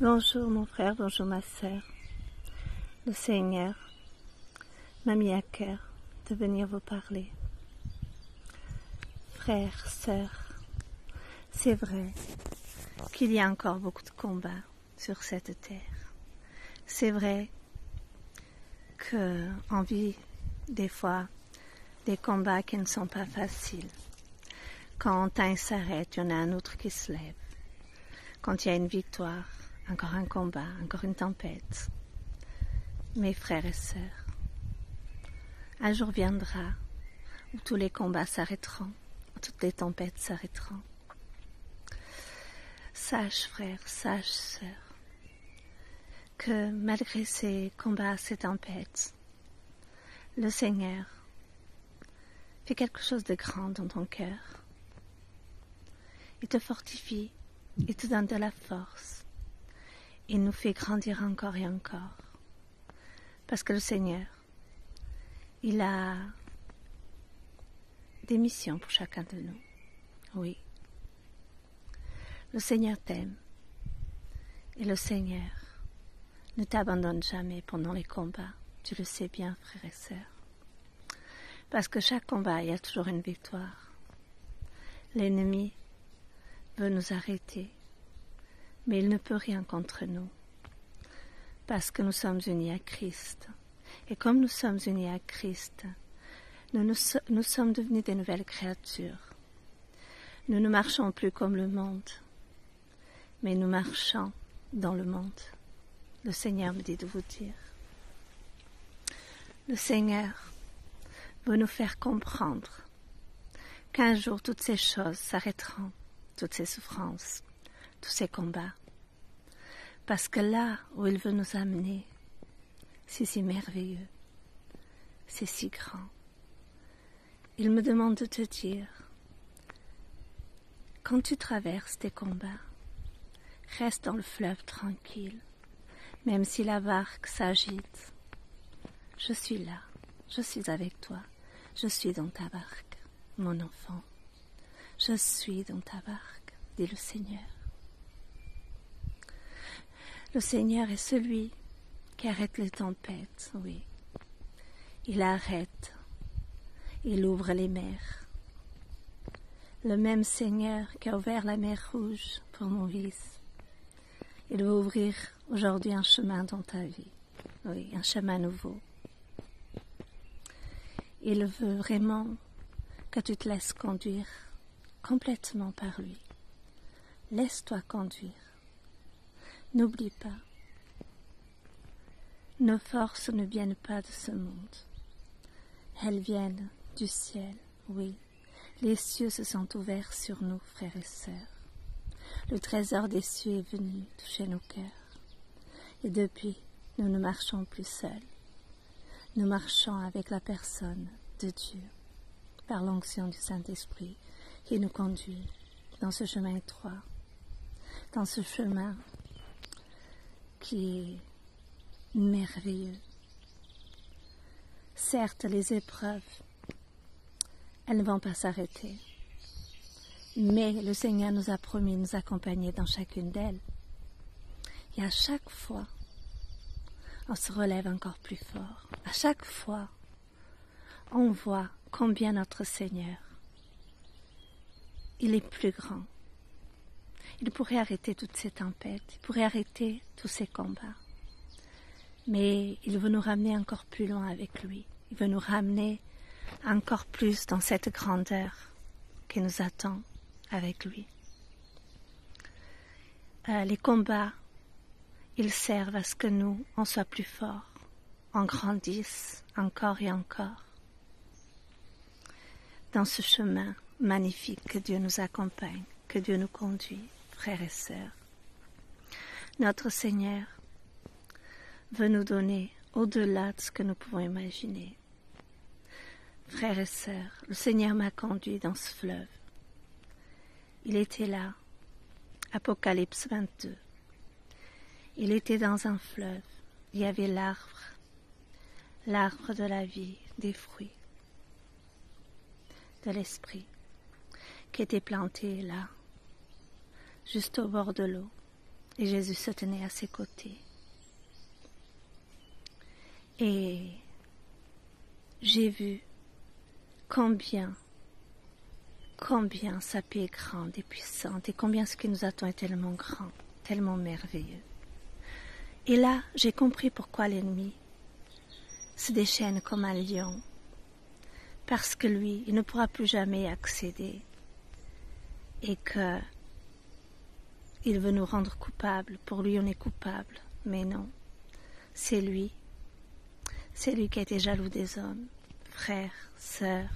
Bonjour mon frère, bonjour ma sœur. Le Seigneur m'a mis à cœur de venir vous parler. Frères, sœurs, c'est vrai qu'il y a encore beaucoup de combats sur cette terre. C'est vrai qu'on vit des fois des combats qui ne sont pas faciles. Quand un s'arrête, il y en a un autre qui se lève. Quand il y a une victoire, encore un combat, encore une tempête. Mes frères et sœurs, un jour viendra où tous les combats s'arrêteront, où toutes les tempêtes s'arrêteront. Sache frère, sache sœur, que malgré ces combats, ces tempêtes, le Seigneur fait quelque chose de grand dans ton cœur. Il te fortifie, il te donne de la force. Il nous fait grandir encore et encore. Parce que le Seigneur, il a des missions pour chacun de nous. Oui. Le Seigneur t'aime. Et le Seigneur ne t'abandonne jamais pendant les combats. Tu le sais bien, frères et sœurs. Parce que chaque combat, il y a toujours une victoire. L'ennemi veut nous arrêter. Mais il ne peut rien contre nous, parce que nous sommes unis à Christ. Et comme nous sommes unis à Christ, nous sommes devenus des nouvelles créatures. Nous ne marchons plus comme le monde, mais nous marchons dans le monde. Le Seigneur me dit de vous dire. Le Seigneur veut nous faire comprendre qu'un jour toutes ces choses s'arrêteront, toutes ces souffrances, tous ces combats. Parce que là où il veut nous amener, c'est si merveilleux, c'est si grand. Il me demande de te dire, quand tu traverses tes combats, reste dans le fleuve tranquille, même si la barque s'agite. Je suis là, je suis avec toi, je suis dans ta barque, mon enfant. Je suis dans ta barque, dit le Seigneur. Le Seigneur est celui qui arrête les tempêtes, oui. Il arrête, il ouvre les mers. Le même Seigneur qui a ouvert la mer Rouge pour Moïse, il veut ouvrir aujourd'hui un chemin dans ta vie, oui, un chemin nouveau. Il veut vraiment que tu te laisses conduire complètement par lui. Laisse-toi conduire. N'oublie pas, nos forces ne viennent pas de ce monde. Elles viennent du ciel, oui. Les cieux se sont ouverts sur nous, frères et sœurs. Le trésor des cieux est venu toucher nos cœurs. Et depuis, nous ne marchons plus seuls. Nous marchons avec la personne de Dieu, par l'onction du Saint-Esprit, qui nous conduit dans ce chemin étroit, dans ce chemin qui est merveilleux. Certes, les épreuves, elles ne vont pas s'arrêter, mais le Seigneur nous a promis de nous accompagner dans chacune d'elles. Et à chaque fois, on se relève encore plus fort. À chaque fois, on voit combien notre Seigneur, il est plus grand. Il pourrait arrêter toutes ces tempêtes, il pourrait arrêter tous ces combats. Mais il veut nous ramener encore plus loin avec lui. Il veut nous ramener encore plus dans cette grandeur qui nous attend avec lui. Les combats, ils servent à ce que nous, on soit plus forts, on grandisse encore et encore dans ce chemin magnifique que Dieu nous accompagne, que Dieu nous conduit. Frères et sœurs, notre Seigneur veut nous donner au-delà de ce que nous pouvons imaginer. Frères et sœurs, le Seigneur m'a conduit dans ce fleuve. Il était là, Apocalypse 22. Il était dans un fleuve, il y avait l'arbre de la vie, des fruits, de l'esprit, qui était planté là, juste au bord de l'eau. Et Jésus se tenait à ses côtés. Et j'ai vu combien sa paix est grande et puissante, et combien ce qui nous attend est tellement grand, tellement merveilleux. Et là, j'ai compris pourquoi l'ennemi se déchaîne comme un lion, parce que lui, il ne pourra plus jamais accéder, et que il veut nous rendre coupables. Pour lui, on est coupable, mais non, c'est lui qui a été jaloux des hommes, frères, sœurs.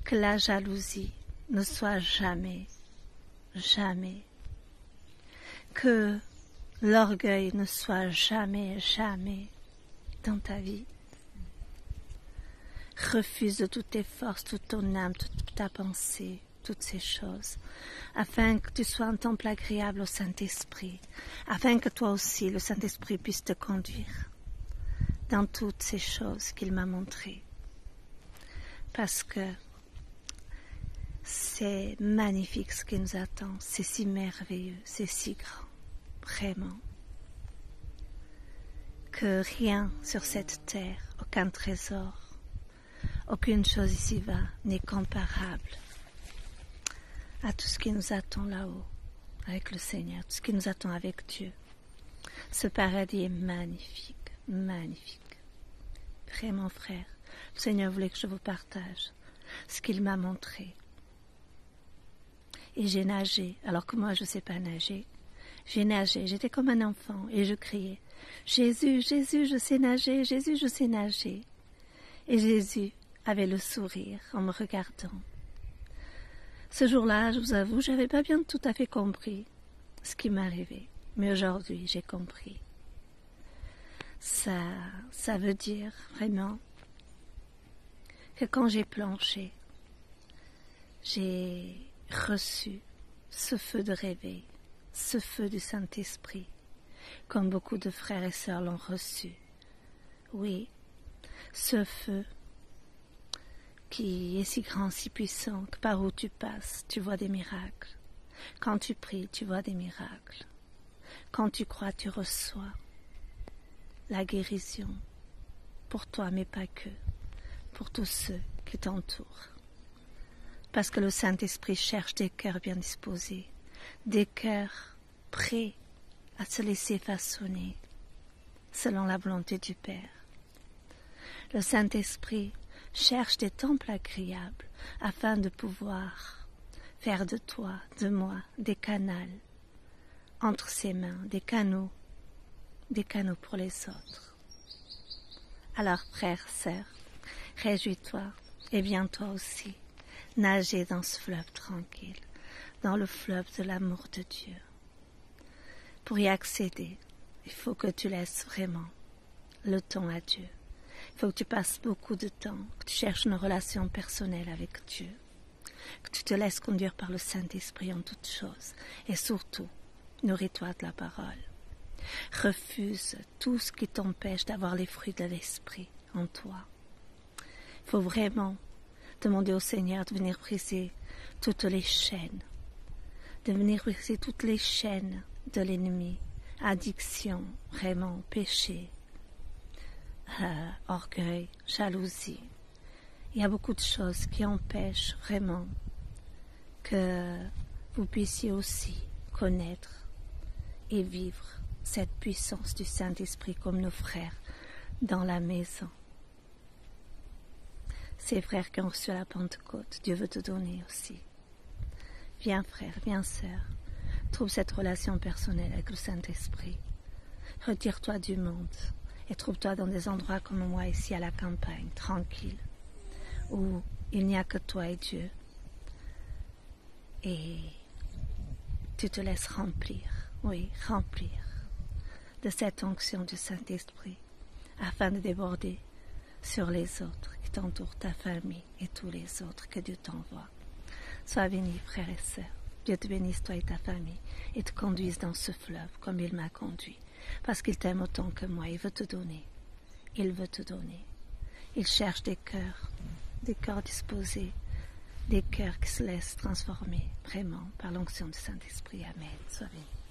Que la jalousie ne soit jamais, que l'orgueil ne soit jamais dans ta vie. Refuse de toutes tes forces, toute ton âme, toute ta pensée, toutes ces choses, afin que tu sois un temple agréable au Saint-Esprit, afin que toi aussi, le Saint-Esprit puisse te conduire dans toutes ces choses qu'il m'a montrées. Parce que c'est magnifique ce qui nous attend, c'est si merveilleux, c'est si grand, vraiment, que rien sur cette terre, aucun trésor, aucune chose ici-bas n'est comparable à tout ce qui nous attend là-haut, avec le Seigneur, tout ce qui nous attend avec Dieu. Ce paradis est magnifique, magnifique. Vraiment, frère, le Seigneur voulait que je vous partage ce qu'il m'a montré. Et j'ai nagé, alors que moi je ne sais pas nager. J'ai nagé, j'étais comme un enfant et je criais « Jésus, Jésus, je sais nager, Jésus, je sais nager ». Et Jésus avait le sourire en me regardant. Ce jour-là, je vous avoue, je n'avais pas bien tout à fait compris ce qui m'arrivait. Mais aujourd'hui, j'ai compris. Ça veut dire vraiment que quand j'ai planché, j'ai reçu ce feu de réveil, ce feu du Saint-Esprit, comme beaucoup de frères et sœurs l'ont reçu. Oui, ce feu qui est si grand, si puissant, que par où tu passes, tu vois des miracles. Quand tu pries, tu vois des miracles. Quand tu crois, tu reçois la guérison pour toi, mais pas que, pour tous ceux qui t'entourent. Parce que le Saint-Esprit cherche des cœurs bien disposés, des cœurs prêts à se laisser façonner selon la volonté du Père. Le Saint-Esprit cherche des temples agréables afin de pouvoir faire de toi, de moi, des canaux entre ses mains, des canaux pour les autres. Alors, frères, sœurs, réjouis-toi et viens toi aussi nager dans ce fleuve tranquille, dans le fleuve de l'amour de Dieu. Pour y accéder, il faut que tu laisses vraiment le temps à Dieu. Il faut que tu passes beaucoup de temps, que tu cherches une relation personnelle avec Dieu, que tu te laisses conduire par le Saint-Esprit en toutes choses, et surtout, nourris-toi de la parole. Refuse tout ce qui t'empêche d'avoir les fruits de l'Esprit en toi. Il faut vraiment demander au Seigneur de venir briser toutes les chaînes, de venir briser toutes les chaînes de l'ennemi, addiction, vraiment, péché, orgueil, jalousie. Il y a beaucoup de choses qui empêchent vraiment que vous puissiez aussi connaître et vivre cette puissance du Saint-Esprit comme nos frères dans la maison. Ces frères qui ont reçu la Pentecôte, Dieu veut te donner aussi. Viens frère, viens sœur, trouve cette relation personnelle avec le Saint-Esprit. Retire-toi du monde et trouve-toi dans des endroits comme moi ici à la campagne, tranquille, où il n'y a que toi et Dieu. Et tu te laisses remplir, oui, remplir de cette onction du Saint-Esprit afin de déborder sur les autres qui t'entourent, ta famille et tous les autres que Dieu t'envoie. Sois béni, frères et sœurs. Dieu te bénisse, toi et ta famille, et te conduise dans ce fleuve comme il m'a conduit. Parce qu'il t'aime autant que moi, il veut te donner. Il veut te donner. Il cherche des cœurs disposés, des cœurs qui se laissent transformer vraiment par l'onction du Saint-Esprit. Amen. Sois béni.